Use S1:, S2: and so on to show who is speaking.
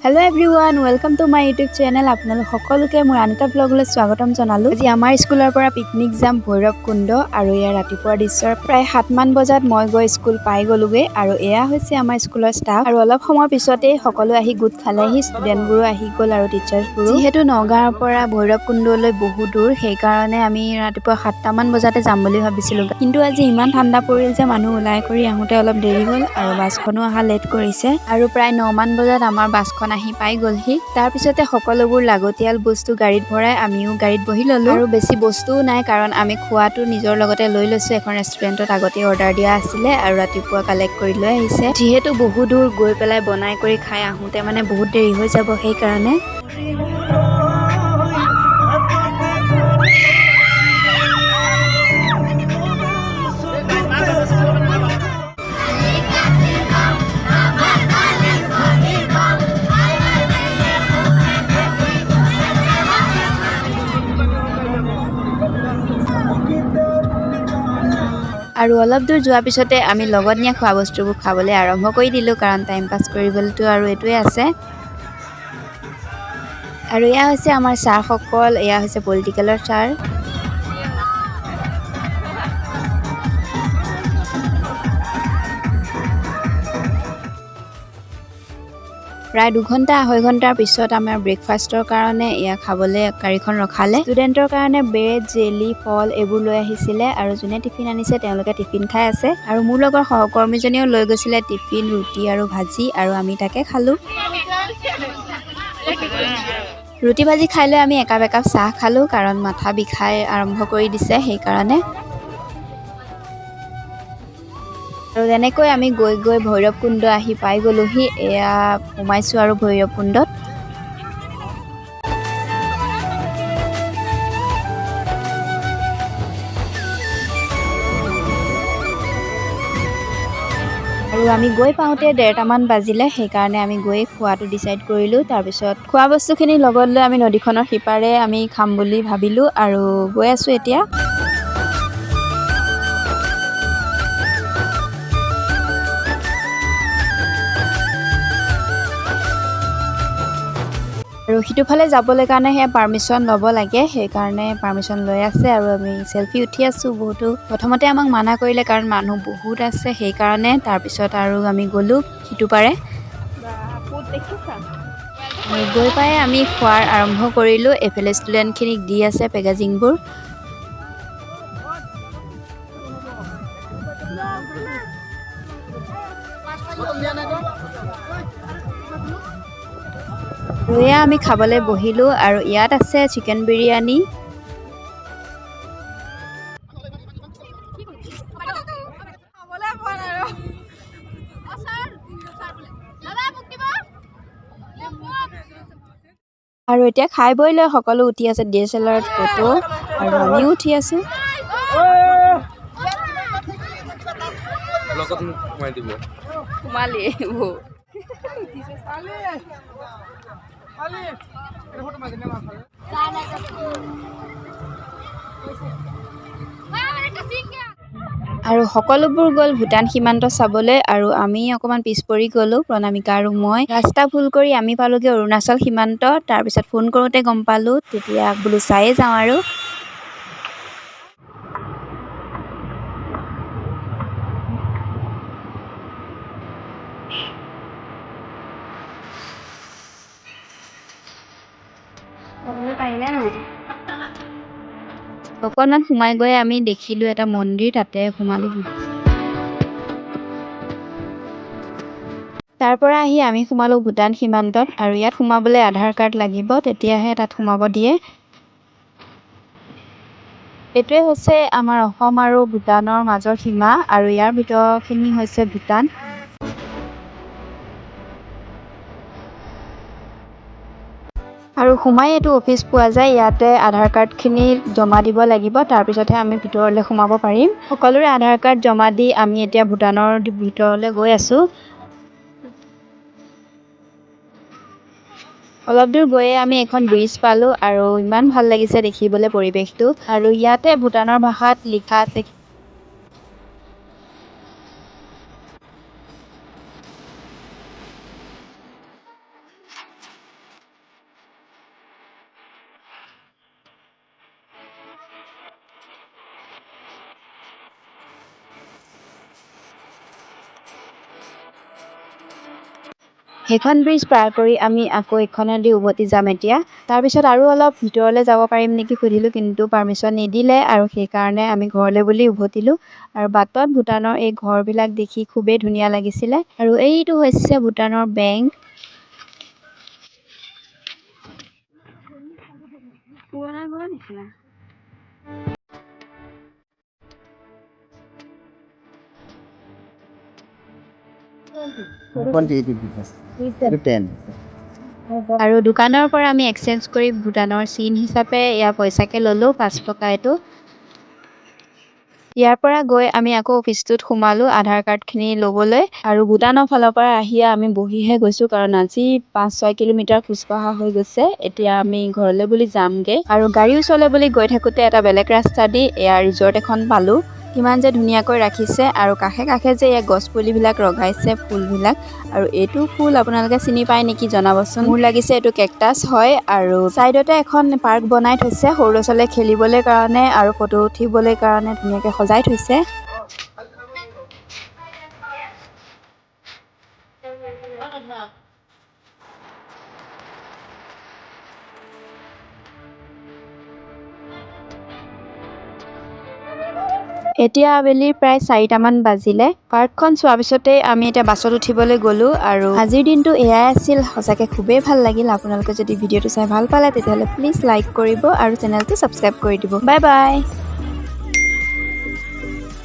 S1: Hello everyone welcome to my YouTube channel आपनालोक सकलोके मोर आन एटा ब्लगলৈ स्वागतम जनालो। আজি আমাৰ স্কুলৰ পৰা পিকনিক যাম ভৈৰৱ কুণ্ড আৰু ইয়াৰ ৰাতিপুৱা দৃশ্য প্ৰায় 7 মান বজাত মই গৈ স্কুল পাই গলোগে আৰু এয়া হৈছে আমাৰ স্কুলৰ ষ্টাফ আৰু অলপ সময় পিছতে সকলো আহি গুট খালেহি ষ্টুডেন্টবোৰো আহি গল আৰু টিচাৰ্ছবোৰো। যেহেতু নগাঁৱৰ পৰা ভৈৰৱ কুণ্ডলৈ বহু দূৰ সেই কাৰণে আমি ৰাতিপুৱা 7টা মান বজাতে যাম বুলি ভাবিছিলো, কিন্তু আজি ইমান ঠাণ্ডা পৰিল যে মানুহ ওলাই কৰি আহোতে অলপ দেৰি হ'ল আৰু বাছখনো আহা লেট কৰিছে আৰু প্ৰায় 9 মান বজাত আমাৰ বাছখন আহি পাই গলহি। তাৰ পিছতে সকলোবোৰ লাগতিয়াল বস্তু গাড়ীত ভৰাই আমিও গাড়ীত বহি ললো আৰু বেছি বস্তুও নাই কাৰণ আমি খোৱাটো নিজৰ লগতে লৈ লৈছো। এখন ৰেষ্টুৰেণ্টত আগতে অৰ্ডাৰ দিয়া আছিলে আৰু ৰাতিপুৱা কালেক্ট কৰি লৈ আহিছে। যিহেতু বহু দূৰ গৈ পেলাই বনাই কৰি খাই আহোতে মানে বহুত দেৰি হৈ যাব সেই কাৰণে আৰু অলপ দূৰ যোৱাৰ পিছতে আমি লগত নিয়া খোৱা বস্তুবোৰ খাবলৈ আৰম্ভ কৰি দিলো কাৰণ টাইম পাছ কৰিবলৈতো আৰু এটোৱে আছে। আৰু এয়া হৈছে আমাৰ ছাৰসকল, এয়া হৈছে পলিটিকেলৰ ছাৰ। প্ৰায় 2 ঘণ্টা 2.5 ঘণ্টাৰ পিছত আমাৰ ব্ৰেকফাষ্টৰ কাৰণে এয়া খাবলৈ গাড়ীখন ৰখালে। ষ্টুডেণ্টৰ কাৰণে ব্ৰেড, জেলি, ফল এইবোৰ লৈ আহিছিলে আৰু যোনে টিফিন আনিছে তেওঁলোকে টিফিন খাই আছে আৰু মোৰ লগৰ সহকৰ্মীজনীও লৈ গৈছিলে টিফিন, ৰুটি আৰু ভাজি আৰু আমি তাকে খালো। ৰুটি ভাজি খাই লৈ আমি একাপ চাহ খালো কাৰণ মাথা বিষাই আৰম্ভ কৰি দিছে সেই কাৰণে। আৰু তেনেকৈ আমি গৈ গৈ ভৈৰৱ কুণ্ড আহি পাই গলোহি। এয়া সোমাইছো আৰু ভৈৰৱ কুণ্ডত। আৰু আমি গৈ পাওঁতে 1:30 মান বাজিলে সেই কাৰণে আমি গৈ খোৱাটো ডিসাইড কৰিলো। তাৰ পিছত খোৱা বস্তুখিনি লগত লৈ আমি নদীখনৰ সিপাৰে আমি খাম বুলি ভাবিলো আৰু গৈ আছো এতিয়া। আৰু সিটোফালে যাবলৈ কাৰণে সেয়া পাৰ্মিশ্যন ল'ব লাগে সেই কাৰণে পাৰ্মিশ্যন লৈ আছে আৰু আমি সেলফি উঠি আছো বহুতো। প্ৰথমতে আমাক মানা কৰিলে কাৰণ মানুহ বহুত আছে সেই কাৰণে। তাৰ পিছত আৰু আমি গলো সিটো পাৰে আৰু গৈ পাই আমি খোৱাৰ আৰম্ভ কৰিলো। এফালে ষ্টুডেণ্টখিনিক দি আছে পেকেজিংবোৰ। আৰু এয়া আমি খাবলৈ বহিলো আৰু ইয়াত আছে চিকেন বিৰিয়ানী। আৰু এতিয়া খাই বই লৈ সকলো উঠি আছে DSLR ফটো আৰু আমিও উঠি আছো। আৰু সকলোবোৰ গ'ল ভূটান সীমান্ত চাবলৈ আৰু আমি অকমান পিছ পৰি গলো প্ৰণামিকা আৰু মই। ৰাস্তা ভুল কৰি আমি পালোগে অৰুণাচল সীমান্ত। তাৰ পিছত ফোন কৰোতে গম পালো, তেতিয়া বোলো চায়ে যাওঁ আৰু। অকণমান সোমাই গৈ আমি দেখিলো এটা মন্দিৰ, তাতে সোমালো। তাৰ পৰা আহি আমি সোমালো ভূটান সীমান্তত আৰু ইয়াত সোমাবলৈ আধাৰ কাৰ্ড লাগিব, তেতিয়াহে তাত সোমাব দিয়ে। এইটোৱে হৈছে আমাৰ অসম আৰু ভূটানৰ মাজৰ সীমা আৰু ইয়াৰ ভিতৰখিনি হৈছে ভূটান। আৰু সোমাই এইটো অফিচ পোৱা যায়, ইয়াতে আধাৰ কাৰ্ডখিনি জমা দিব লাগিব, তাৰপিছতহে আমি ভিতৰলৈ সোমাব পাৰিম। সকলোৰে আধাৰ কাৰ্ড জমা দি আমি এতিয়া ভূটানৰ ভিতৰলৈ গৈ আছো। অলপ দূৰ গৈয়ে আমি এখন ব্ৰিজ পালোঁ আৰু ইমান ভাল লাগিছে দেখিবলৈ পৰিৱেশটো। আৰু ইয়াতে ভূটানৰ ভাষাত লিখা আছে। সেইখন ব্ৰিজ পাৰ কৰি আমি আকৌ এইখনেদি উভতি যাম এতিয়া। তাৰপিছত আৰু অলপ ভিতৰলৈ যাব পাৰিম নেকি সুধিলোঁ, কিন্তু পাৰ্মিশ্যন নিদিলে আৰু সেইকাৰণে আমি ঘৰলৈ বুলি উভতিলোঁ। আৰু বাটত ভূটানৰ এই ঘৰবিলাক দেখি খুবেই ধুনীয়া লাগিছিলে। আৰু এইটো হৈছে ভূটানৰ বেংক। পুৰণা ঘৰৰ নিচিনা। আৰু দোকানৰ পৰা আমি এক্সচেঞ্জ কৰি ভূটানৰ চিন হিচাপে ইয়াৰ পইচাকে ল'লোঁ 5 টকা এইটো। ইয়াৰ পৰা গৈ আমি আকৌ অফিচটোত সোমালোঁ আধাৰ কাৰ্ডখিনি ল'বলৈ। আৰু ভূটানৰ ফালৰ পৰা আহিয়ে আমি বহিহে গৈছোঁ, কাৰণ আজি 5-6 কিলোমিটাৰ খোজকঢ়া হৈ গৈছে। এতিয়া আমি ঘৰলৈ বুলি যামগৈ। আৰু গাড়ীও চলে বুলি গৈ থাকোঁতে এটা বেলেগ ৰাস্তা দি এয়া ৰিজৰ্ট এখন পালোঁ। কিমান যে ধুনীয়াকৈ ৰাখিছে, আৰু কাষে কাষে যে এই গছ পুলিবিলাক লগাইছে, ফুলবিলাক। আৰু এইটো ফুল আপোনালোকে চিনি পায় নেকি জনাবচোন। মোৰ লাগিছে এইটো কেকটাছ হয়। আৰু চাইডতে এখন পাৰ্ক বনাই থৈছে সৰু ল'ৰা ছোৱালীয়ে খেলিবলৈ কাৰণে আৰু ফটো উঠিবলৈ কাৰণে ধুনীয়াকৈ সজাই থৈছে। এতিয়া আবেলি প্ৰায় 4টামান বাজিলে। পাৰ্কখন চোৱাৰ পিছতেই আমি এতিয়া বাছত উঠিবলৈ গ'লোঁ। আৰু আজিৰ দিনটো এয়াই আছিল। সঁচাকৈ খুবেই ভাল লাগিল। আপোনালোকে যদি ভিডিঅ'টো চাই ভাল পালে তেতিয়াহ'লে প্লিজ লাইক কৰিব আৰু চেনেলটো ছাবস্ক্ৰাইব কৰি দিব। Bye bye.